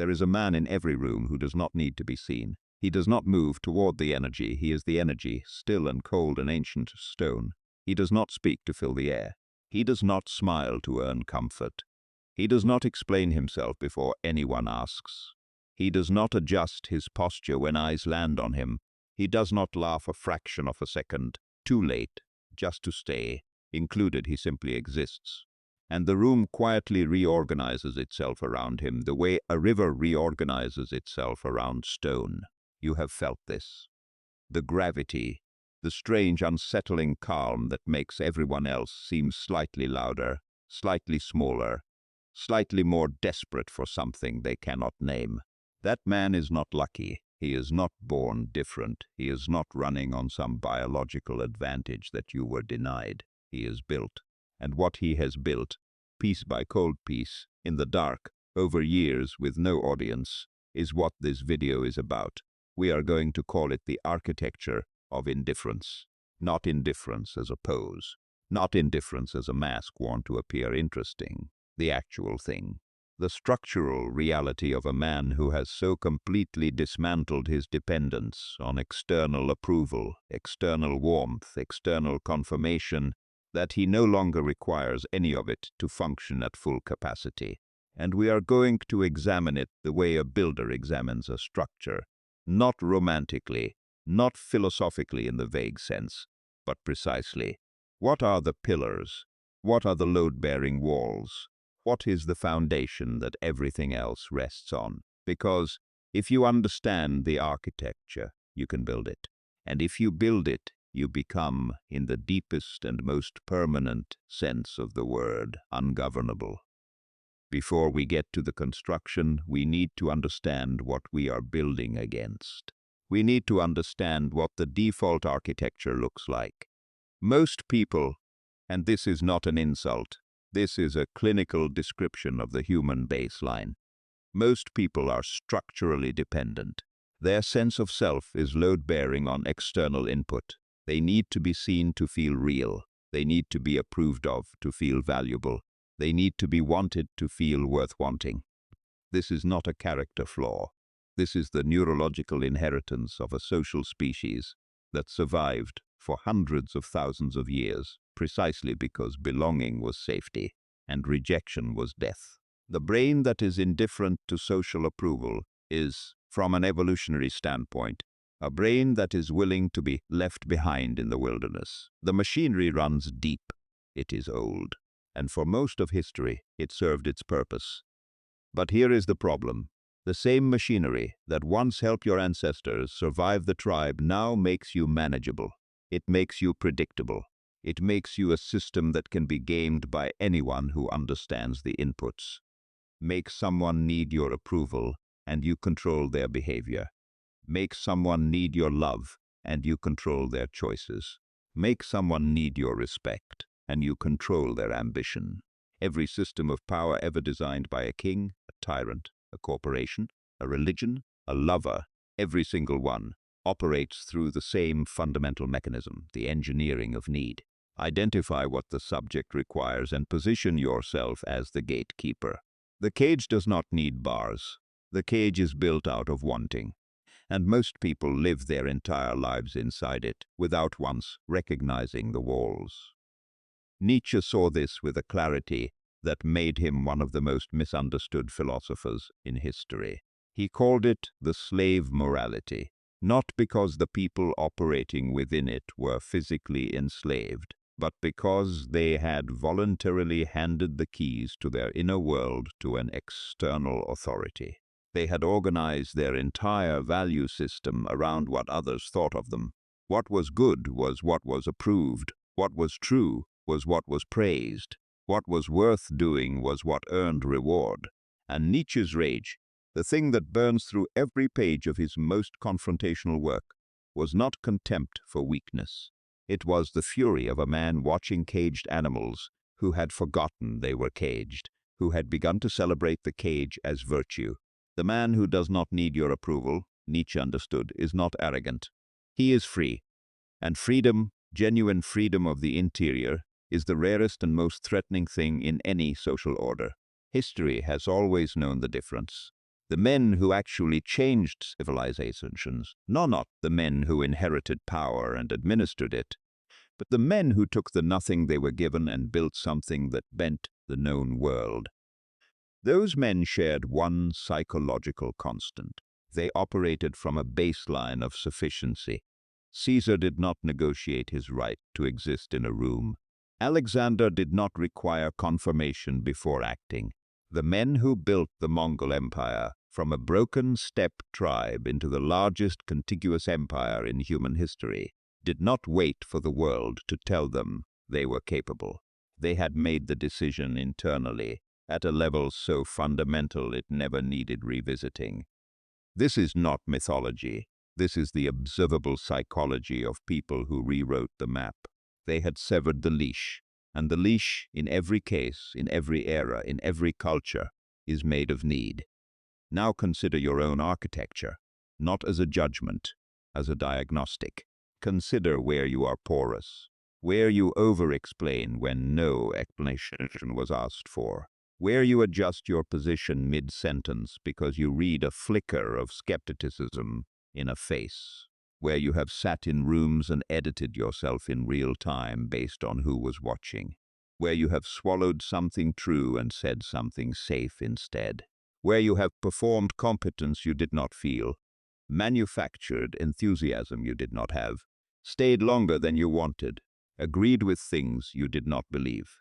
There is a man in every room who does not need to be seen. He does not move toward the energy. He is the energy, still and cold and ancient stone. He does not speak to fill the air. He does not smile to earn comfort. He does not explain himself before anyone asks. He does not adjust his posture when eyes land on him. He does not laugh a fraction of a second, too late, just to stay. Included, he simply exists. And the room quietly reorganizes itself around him, the way a river reorganizes itself around stone. You have felt this. The gravity, the strange unsettling calm that makes everyone else seem slightly louder, slightly smaller, slightly more desperate for something they cannot name. That man is not lucky. He is not born different. He is not running on some biological advantage that you were denied. He is built. And what he has built, piece by cold piece, in the dark, over years with no audience, is what this video is about. We are going to call it the architecture of indifference. Not indifference as a pose. Not indifference as a mask worn to appear interesting. The actual thing. The structural reality of a man who has so completely dismantled his dependence on external approval, external warmth, external confirmation, that he no longer requires any of it to function at full capacity. And we are going to examine it the way a builder examines a structure, not romantically, not philosophically in the vague sense, but precisely. What are the pillars? What are the load-bearing walls? What is the foundation that everything else rests on? Because if you understand the architecture, you can build it. And if you build it, you become, in the deepest and most permanent sense of the word, ungovernable. Before we get to the construction, we need to understand what we are building against. We need to understand what the default architecture looks like. Most people, and this is not an insult, this is a clinical description of the human baseline. Most people are structurally dependent. Their sense of self is load-bearing on external input. They need to be seen to feel real. They need to be approved of to feel valuable. They need to be wanted to feel worth wanting. This is not a character flaw. This is the neurological inheritance of a social species that survived for hundreds of thousands of years, precisely because belonging was safety and rejection was death. The brain that is indifferent to social approval is, from an evolutionary standpoint, a brain that is willing to be left behind in the wilderness. The machinery runs deep. It is old. And for most of history, it served its purpose. But here is the problem. The same machinery that once helped your ancestors survive the tribe now makes you manageable. It makes you predictable. It makes you a system that can be gamed by anyone who understands the inputs. Make someone need your approval, and you control their behavior. Make someone need your love, and you control their choices. Make someone need your respect, and you control their ambition. Every system of power ever designed by a king, a tyrant, a corporation, a religion, a lover, every single one, operates through the same fundamental mechanism, the engineering of need. Identify what the subject requires and position yourself as the gatekeeper. The cage does not need bars. The cage is built out of wanting. And most people live their entire lives inside it without once recognizing the walls. Nietzsche saw this with a clarity that made him one of the most misunderstood philosophers in history. He called it the slave morality, not because the people operating within it were physically enslaved, but because they had voluntarily handed the keys to their inner world to an external authority. They had organized their entire value system around what others thought of them. What was good was what was approved. What was true was what was praised. What was worth doing was what earned reward. And Nietzsche's rage, the thing that burns through every page of his most confrontational work, was not contempt for weakness. It was the fury of a man watching caged animals who had forgotten they were caged, who had begun to celebrate the cage as virtue. The man who does not need your approval, Nietzsche understood, is not arrogant. He is free. And freedom, genuine freedom of the interior, is the rarest and most threatening thing in any social order. History has always known the difference. The men who actually changed civilizations, not the men who inherited power and administered it, but the men who took the nothing they were given and built something that bent the known world. Those men shared one psychological constant. They operated from a baseline of sufficiency. Caesar did not negotiate his right to exist in a room. Alexander did not require confirmation before acting. The men who built the Mongol Empire, from a broken steppe tribe into the largest contiguous empire in human history, did not wait for the world to tell them they were capable. They had made the decision internally, at a level so fundamental it never needed revisiting. This is not mythology. This is the observable psychology of people who rewrote the map. They had severed the leash, and the leash, in every case, in every era, in every culture, is made of need. Now consider your own architecture, not as a judgment, as a diagnostic. Consider where you are porous, where you over-explain when no explanation was asked for, where you adjust your position mid-sentence because you read a flicker of skepticism in a face, where you have sat in rooms and edited yourself in real time based on who was watching, where you have swallowed something true and said something safe instead, where you have performed competence you did not feel, manufactured enthusiasm you did not have, stayed longer than you wanted, agreed with things you did not believe.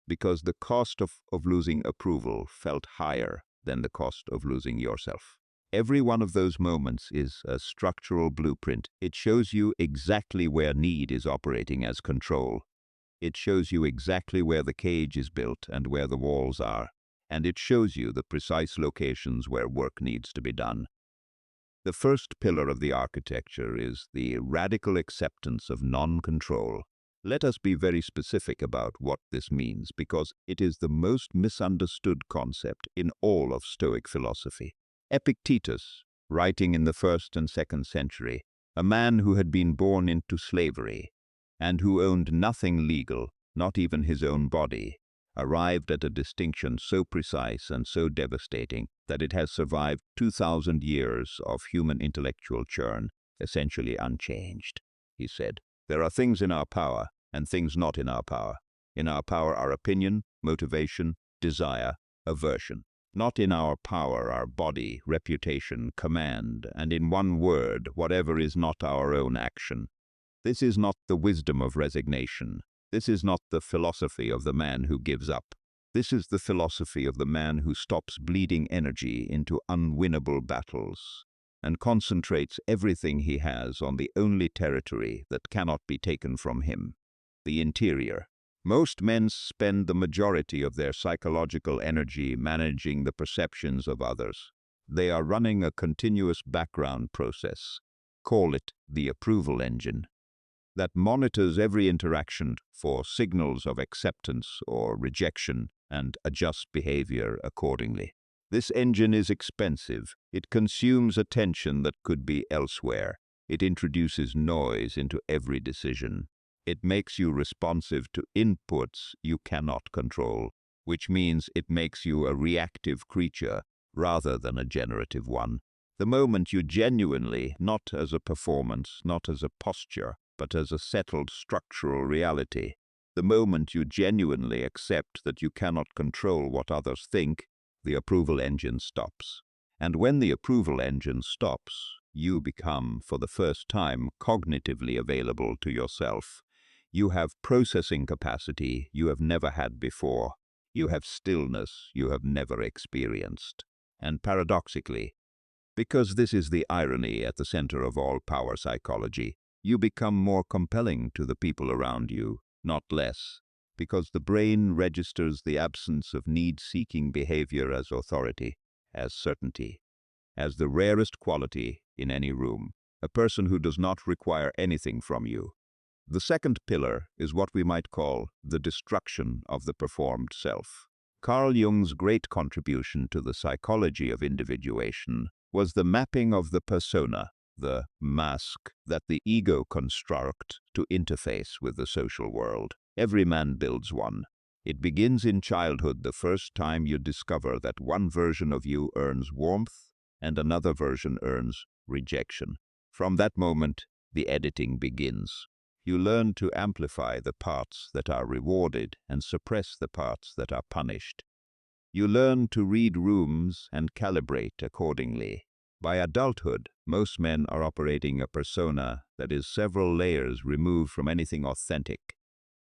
Because the cost of losing approval felt higher than the cost of losing yourself. Every one of those moments is a structural blueprint. It shows you exactly where need is operating as control. It shows you exactly where the cage is built and where the walls are. And it shows you the precise locations where work needs to be done. The first pillar of the architecture is the radical acceptance of non-control. Let us be very specific about what this means, because it is the most misunderstood concept in all of Stoic philosophy. Epictetus, writing in the 1st and 2nd century, a man who had been born into slavery, and who owned nothing legal, not even his own body, arrived at a distinction so precise and so devastating that it has survived 2,000 years of human intellectual churn, essentially unchanged. He said, "There are things in our power and things not in our power. In our power are opinion, motivation, desire, aversion. Not in our power are body, reputation, command, and in one word, whatever is not our own action. This is not the wisdom of resignation. This is not the philosophy of the man who gives up. This is the philosophy of the man who stops bleeding energy into unwinnable battles and concentrates everything he has on the only territory that cannot be taken from him, the interior. Most men spend the majority of their psychological energy managing the perceptions of others. They are running a continuous background process. Call it the approval engine, that monitors every interaction for signals of acceptance or rejection and adjusts behavior accordingly. This engine is expensive. It consumes attention that could be elsewhere. It introduces noise into every decision. It makes you responsive to inputs you cannot control, which means it makes you a reactive creature rather than a generative one. The moment you genuinely, not as a performance, not as a posture, but as a settled structural reality, the moment you genuinely accept that you cannot control what others think, the approval engine stops. And when the approval engine stops, you become, for the first time, cognitively available to yourself. You have processing capacity you have never had before. You have stillness you have never experienced. And paradoxically, because this is the irony at the center of all power psychology, you become more compelling to the people around you, not less, because the brain registers the absence of need-seeking behavior as authority, as certainty, as the rarest quality in any room, a person who does not require anything from you. The second pillar is what we might call the destruction of the performed self. Carl Jung's great contribution to the psychology of individuation was the mapping of the persona, the mask that the ego construct to interface with the social world. Every man builds one. It begins in childhood, the first time you discover that one version of you earns warmth, and another version earns rejection. From that moment, the editing begins. You learn to amplify the parts that are rewarded and suppress the parts that are punished. You learn to read rooms and calibrate accordingly. By adulthood, most men are operating a persona that is several layers removed from anything authentic.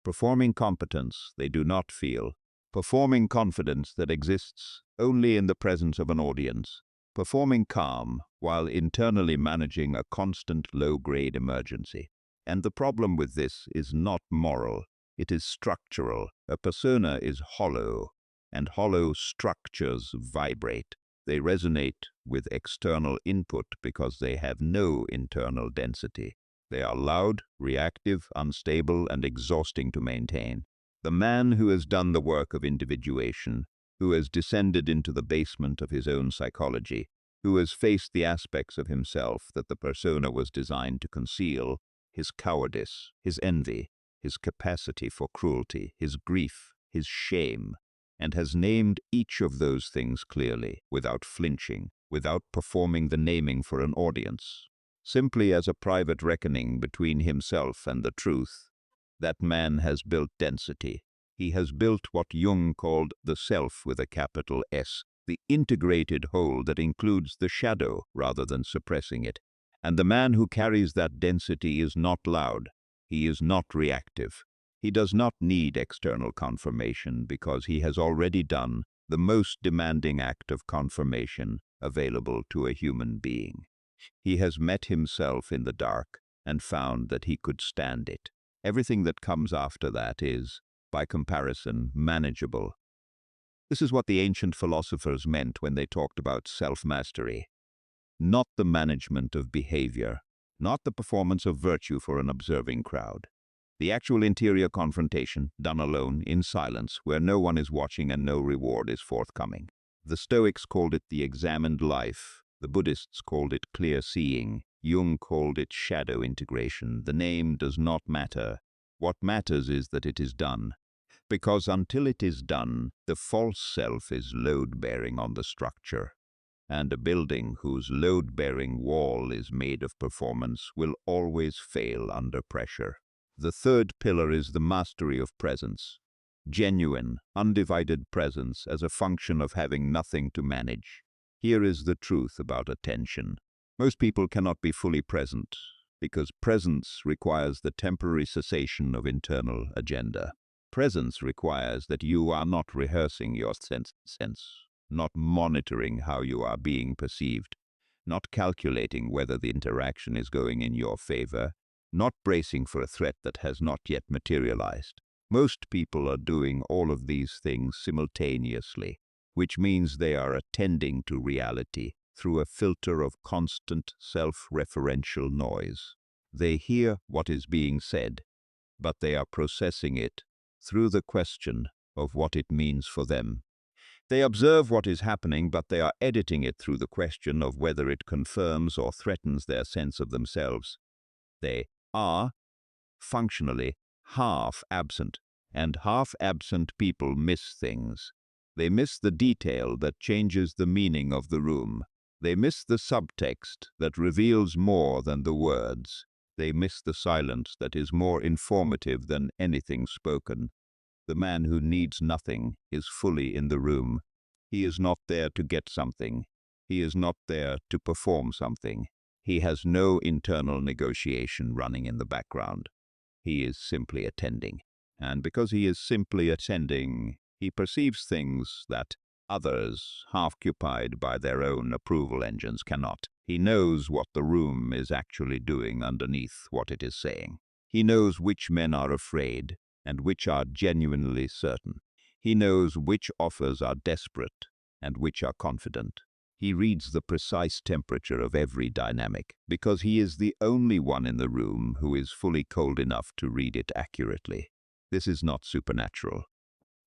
Performing competence they do not feel. Performing confidence that exists only in the presence of an audience. Performing calm while internally managing a constant low-grade emergency. And the problem with this is not moral, it is structural. A persona is hollow, and hollow structures vibrate. They resonate with external input because they have no internal density. They are loud, reactive, unstable, and exhausting to maintain. The man who has done the work of individuation, who has descended into the basement of his own psychology, who has faced the aspects of himself that the persona was designed to conceal, his cowardice, his envy, his capacity for cruelty, his grief, his shame, and has named each of those things clearly, without flinching, without performing the naming for an audience, simply as a private reckoning between himself and the truth. That man has built density. He has built what Jung called the self with a capital S, the integrated whole that includes the shadow rather than suppressing it. And the man who carries that density is not loud. He is not reactive. He does not need external confirmation because he has already done the most demanding act of confirmation available to a human being. He has met himself in the dark and found that he could stand it. Everything that comes after that is, by comparison, manageable. This is what the ancient philosophers meant when they talked about self-mastery. Not the management of behavior, not the performance of virtue for an observing crowd. The actual interior confrontation, done alone, in silence, where no one is watching and no reward is forthcoming. The Stoics called it the examined life. The Buddhists called it clear seeing. Jung called it shadow integration. The name does not matter. What matters is that it is done. Because until it is done, the false self is load-bearing on the structure. And a building whose load-bearing wall is made of performance will always fail under pressure. The third pillar is the mastery of presence. Genuine, undivided presence as a function of having nothing to manage. Here is the truth about attention. Most people cannot be fully present because presence requires the temporary cessation of internal agenda. Presence requires that you are not rehearsing your sense, not monitoring how you are being perceived, not calculating whether the interaction is going in your favor, not bracing for a threat that has not yet materialized. Most people are doing all of these things simultaneously, which means they are attending to reality through a filter of constant self-referential noise. They hear what is being said, but they are processing it through the question of what it means for them. They observe what is happening, but they are editing it through the question of whether it confirms or threatens their sense of themselves. They are, functionally, half absent, and half-absent people miss things. They miss the detail that changes the meaning of the room. They miss the subtext that reveals more than the words. They miss the silence that is more informative than anything spoken. The man who needs nothing is fully in the room. He is not there to get something. He is not there to perform something. He has no internal negotiation running in the background. He is simply attending. And because he is simply attending, he perceives things that others, half occupied by their own approval engines, cannot. He knows what the room is actually doing underneath what it is saying. He knows which men are afraid and which are genuinely certain. He knows which offers are desperate and which are confident. He reads the precise temperature of every dynamic because he is the only one in the room who is fully cold enough to read it accurately. This is not supernatural.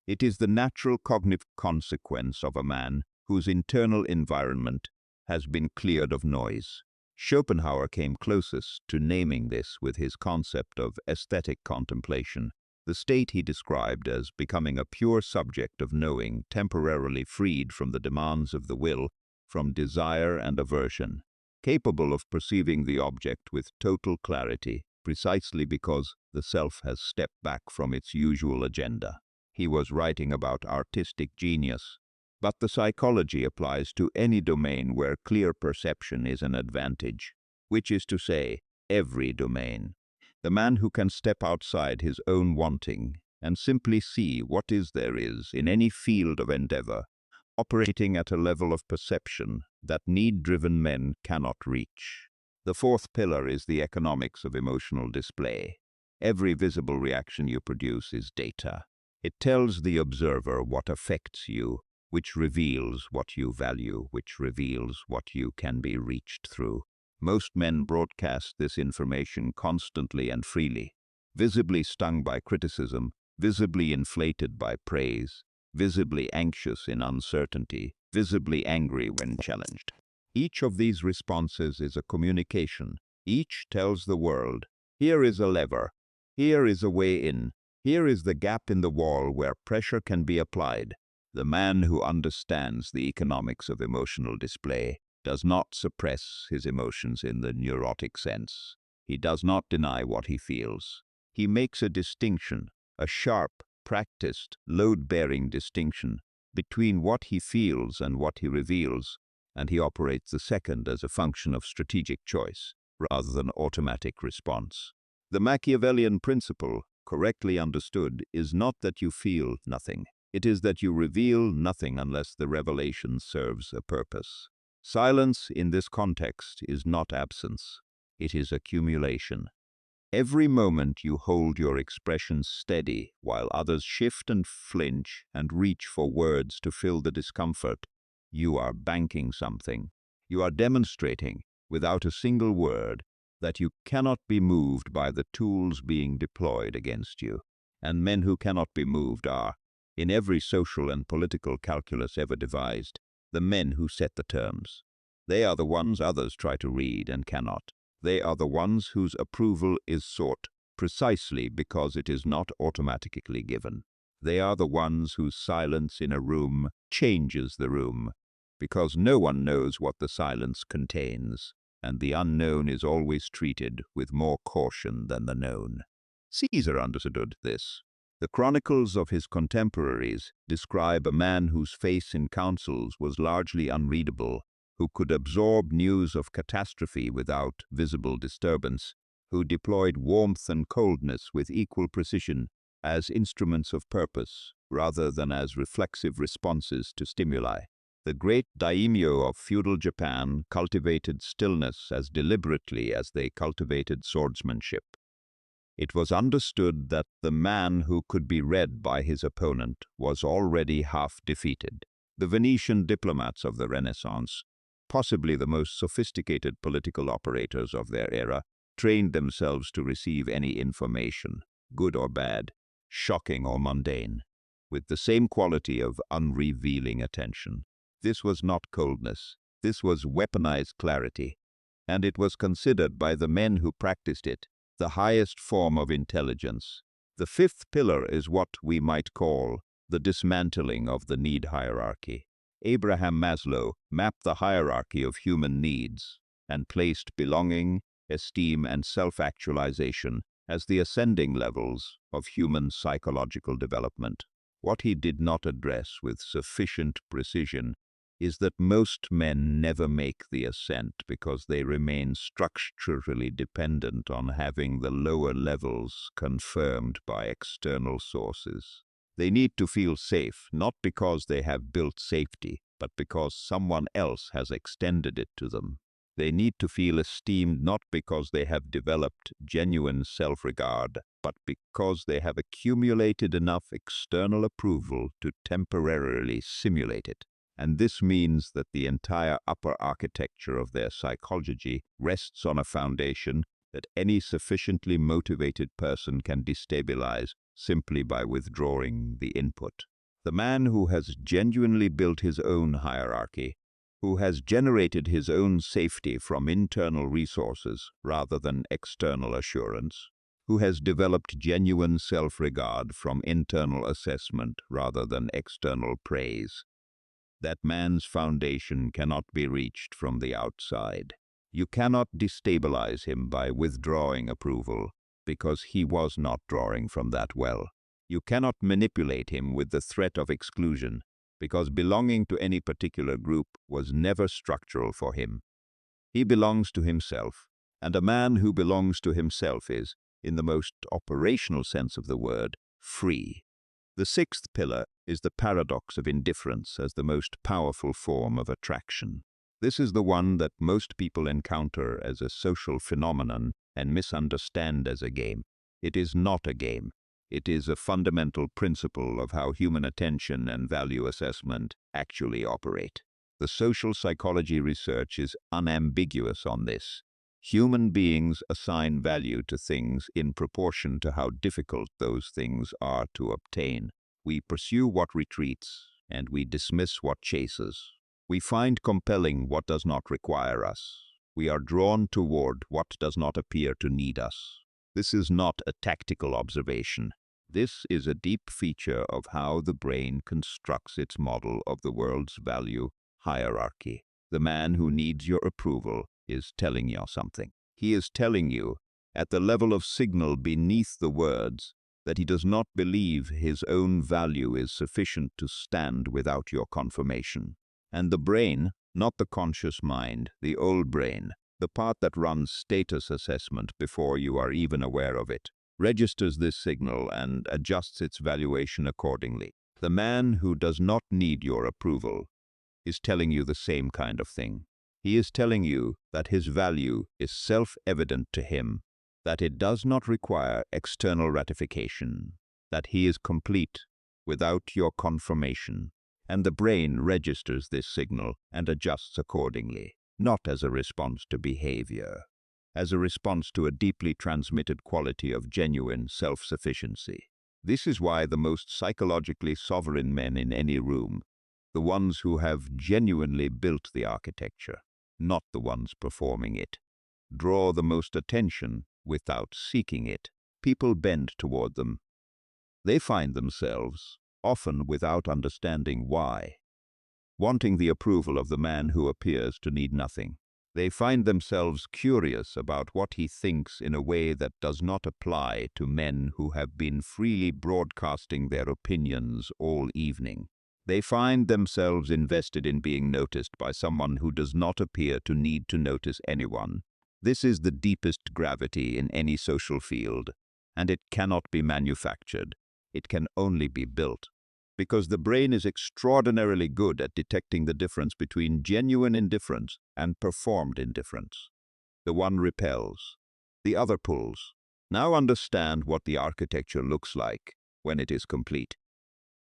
It is the natural cognitive consequence of a man whose internal environment has been cleared of noise. Schopenhauer came closest to naming this with his concept of aesthetic contemplation, the state he described as becoming a pure subject of knowing, temporarily freed from the demands of the will, from desire and aversion, capable of perceiving the object with total clarity, precisely because the self has stepped back from its usual agenda. He was writing about artistic genius, but the psychology applies to any domain where clear perception is an advantage, which is to say, every domain. The man who can step outside his own wanting and simply see what there is in any field of endeavor, operating at a level of perception that need-driven men cannot reach. The fourth pillar is the economics of emotional display. Every visible reaction you produce is data. It tells the observer what affects you, which reveals what you value, which reveals what you can be reached through. Most men broadcast this information constantly and freely, visibly stung by criticism, visibly inflated by praise, visibly anxious in uncertainty, visibly angry when challenged. Each of these responses is a communication. Each tells the world, here is a lever, here is a way in, here is the gap in the wall where pressure can be applied. The man who understands the economics of emotional display does not suppress his emotions in the neurotic sense. He does not deny what he feels. He makes a distinction, a sharp, practiced, load-bearing distinction between what he feels and what he reveals, and he operates the second as a function of strategic choice rather than automatic response. The Machiavellian principle, correctly understood, is not that you feel nothing. It is that you reveal nothing unless the revelation serves a purpose. Silence in this context is not absence. It is accumulation. Every moment you hold your expression steady while others shift and flinch and reach for words to fill the discomfort, you are banking something. You are demonstrating, without a single word, that you cannot be moved by the tools being deployed against you. And men who cannot be moved are, in every social and political calculus ever devised, the men who set the terms. They are the ones others try to read and cannot. They are the ones whose approval is sought precisely because it is not automatically given. They are the ones whose silence in a room changes the room, because no one knows what the silence contains, and the unknown is always treated with more caution than the known. Caesar understood this. The chronicles of his contemporaries describe a man whose face in councils was largely unreadable, who could absorb news of catastrophe without visible disturbance, who deployed warmth and coldness with equal precision as instruments of purpose rather than as reflexive responses to stimuli. The great daimyo of feudal Japan cultivated stillness as deliberately as they cultivated swordsmanship. It was understood that the man who could be read by his opponent was already half defeated. The Venetian diplomats of the Renaissance, possibly the most sophisticated political operators of their era, trained themselves to receive any information, good or bad, shocking or mundane, with the same quality of unrevealing attention. This was not coldness. This was weaponized clarity, and it was considered by the men who practiced it the highest form of intelligence. The fifth pillar is what we might call the dismantling of the need hierarchy. Abraham Maslow mapped the hierarchy of human needs and placed belonging, esteem, and self-actualization as the ascending levels of human psychological development. What he did not address with sufficient precision is that most men never make the ascent because they remain structurally dependent on having the lower levels confirmed by external sources. They need to feel safe, not because they have built safety, but because someone else has extended it to them. They need to feel esteemed not because they have developed genuine self-regard, but because they have accumulated enough external approval to temporarily simulate it. And this means that the entire upper architecture of their psychology rests on a foundation that any sufficiently motivated person can destabilize simply by withdrawing the input. The man who has genuinely built his own hierarchy, who has generated his own safety from internal resources rather than external assurance, who has developed genuine self-regard from internal assessment rather than external praise, that man's foundation cannot be reached from the outside. You cannot destabilize him by withdrawing approval, because he was not drawing from that well. You cannot manipulate him with the threat of exclusion, because belonging to any particular group was never structural for him. He belongs to himself, and a man who belongs to himself is, in the most operational sense of the word, free. The sixth pillar is the paradox of indifference as the most powerful form of attraction. This is the one that most people encounter as a social phenomenon and misunderstand as a game. It is not a game. It is a fundamental principle of how human attention and value assessment actually operate. The social psychology research is unambiguous on this. Human beings assign value to things in proportion to how difficult those things are to obtain. We pursue what retreats, and we dismiss what chases. We find compelling what does not require us. We are drawn toward what does not appear to need us. This is not a tactical observation. This is a deep feature of how the brain constructs its model of the world's value hierarchy. The man who needs your approval is telling you something. He is telling you, at the level of signal beneath the words, that he does not believe his own value is sufficient to stand without your confirmation. And the brain, not the conscious mind, the old brain, the part that runs status assessment before you are even aware of it, registers this signal and adjusts its valuation accordingly. The man who does not need your approval is telling you the same kind of thing. He is telling you that his value is self-evident to him, that it does not require external ratification, that he is complete without your confirmation, and the brain registers this signal and adjusts accordingly, not as a response to behavior, as a response to a deeply transmitted quality of genuine self-sufficiency. This is why the most psychologically sovereign men in any room, the ones who have genuinely built the architecture, not the ones performing it, draw the most attention without seeking it. People bend toward them. They find themselves, often without understanding why, wanting the approval of the man who appears to need nothing. They find themselves curious about what he thinks in a way that does not apply to men who have been freely broadcasting their opinions all evening. They find themselves invested in being noticed by someone who does not appear to need to notice anyone. This is the deepest gravity in any social field, and it cannot be manufactured. It can only be built. Because the brain is extraordinarily good at detecting the difference between genuine indifference and performed indifference. The one repels, the other pulls. Now understand what the architecture looks like when it is complete.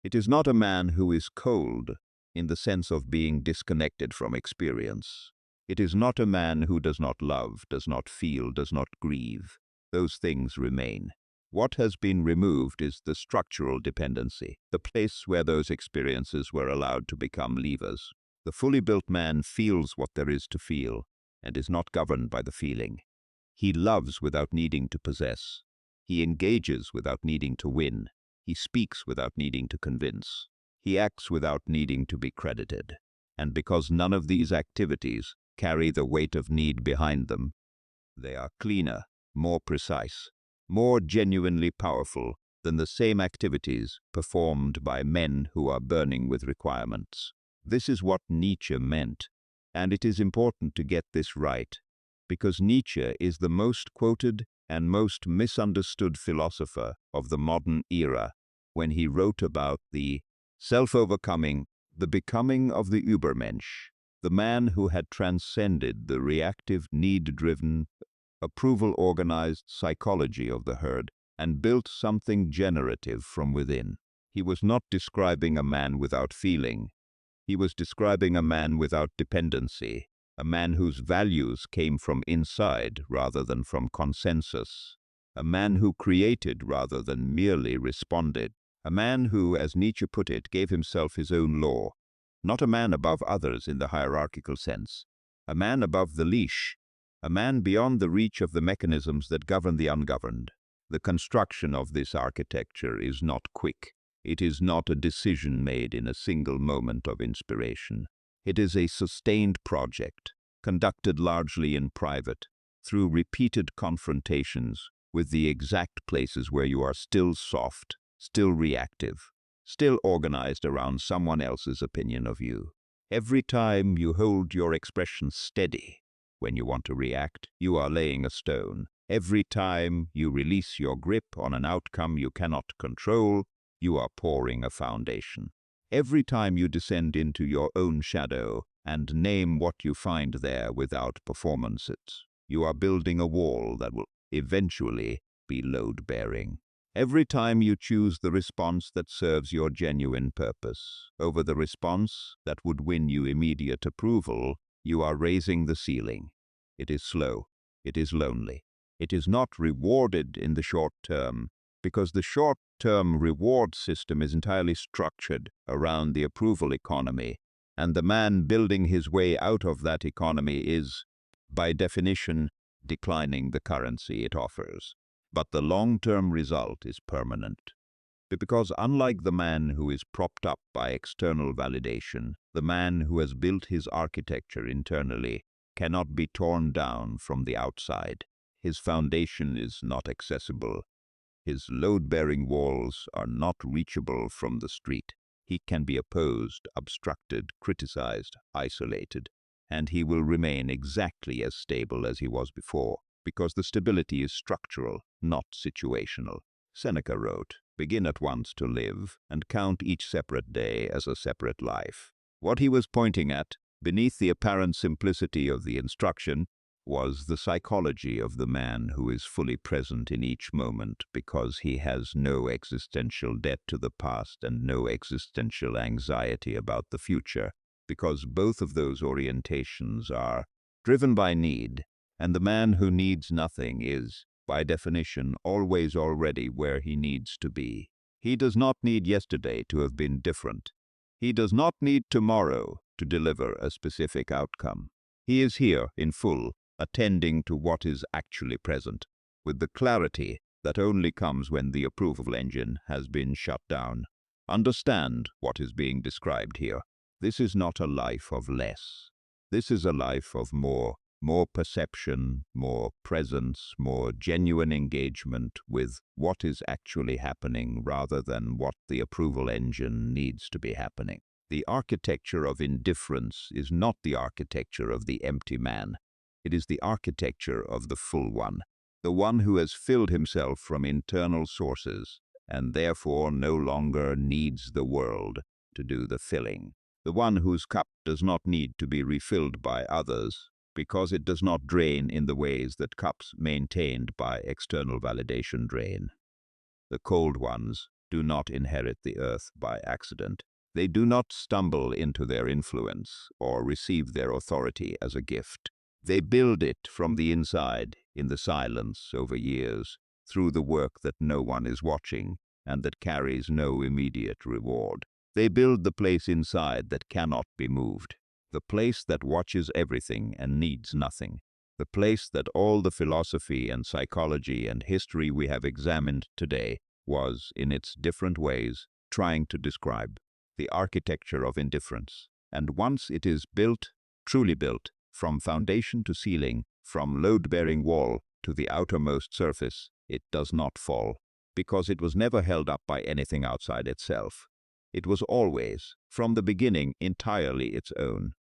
It is not a man who is cold in the sense of being disconnected from experience. It is not a man who does not love, does not feel, does not grieve. Those things remain. What has been removed is the structural dependency, the place where those experiences were allowed to become levers. The fully built man feels what there is to feel and is not governed by the feeling. He loves without needing to possess. He engages without needing to win. He speaks without needing to convince. He acts without needing to be credited. And because none of these activities carry the weight of need behind them, they are cleaner, more precise, more genuinely powerful than the same activities performed by men who are burning with requirements. This is what Nietzsche meant, and it is important to get this right, because Nietzsche is the most quoted and most misunderstood philosopher of the modern era when he wrote about the self-overcoming, the becoming of the Übermensch, the man who had transcended the reactive, need-driven, approval-organized psychology of the herd and built something generative from within. He was not describing a man without feeling. He was describing a man without dependency, a man whose values came from inside rather than from consensus, a man who created rather than merely responded, a man who, as Nietzsche put it, gave himself his own law, not a man above others in the hierarchical sense, a man above the leash, a man beyond the reach of the mechanisms that govern the ungoverned. The construction of this architecture is not quick. It is not a decision made in a single moment of inspiration. It is a sustained project, conducted largely in private, through repeated confrontations with the exact places where you are still soft, still reactive, still organized around someone else's opinion of you. Every time you hold your expression steady when you want to react, you are laying a stone. Every time you release your grip on an outcome you cannot control, you are pouring a foundation. Every time you descend into your own shadow and name what you find there without performances, you are building a wall that will eventually be load-bearing. Every time you choose the response that serves your genuine purpose over the response that would win you immediate approval, you are raising the ceiling. It is slow. It is lonely. It is not rewarded in the short term, because the short-term reward system is entirely structured around the approval economy, and the man building his way out of that economy is, by definition, declining the currency it offers. But the long-term result is permanent. Because unlike the man who is propped up by external validation, the man who has built his architecture internally cannot be torn down from the outside. His foundation is not accessible. His load-bearing walls are not reachable from the street. He can be opposed, obstructed, criticized, isolated, and he will remain exactly as stable as he was before, because the stability is structural, not situational. Seneca wrote, "Begin at once to live, and count each separate day as a separate life." What he was pointing at, beneath the apparent simplicity of the instruction, was the psychology of the man who is fully present in each moment because he has no existential debt to the past and no existential anxiety about the future, because both of those orientations are driven by need, and the man who needs nothing is, by definition, always already where he needs to be. He does not need yesterday to have been different. He does not need tomorrow to deliver a specific outcome. He is here in full, attending to what is actually present, with the clarity that only comes when the approval engine has been shut down. Understand what is being described here. This is not a life of less. This is a life of more perception, more presence, more genuine engagement with what is actually happening rather than what the approval engine needs to be happening. The architecture of indifference is not the architecture of the empty man. It is the architecture of the full one, the one who has filled himself from internal sources and therefore no longer needs the world to do the filling. The one whose cup does not need to be refilled by others because it does not drain in the ways that cups maintained by external validation drain. The cold ones do not inherit the earth by accident. They do not stumble into their influence or receive their authority as a gift. They build it from the inside, in the silence over years, through the work that no one is watching and that carries no immediate reward. They build the place inside that cannot be moved, the place that watches everything and needs nothing, the place that all the philosophy and psychology and history we have examined today was, in its different ways, trying to describe, the architecture of indifference. And once it is built, truly built, from foundation to ceiling, from load-bearing wall to the outermost surface, it does not fall, because it was never held up by anything outside itself. It was always, from the beginning, entirely its own.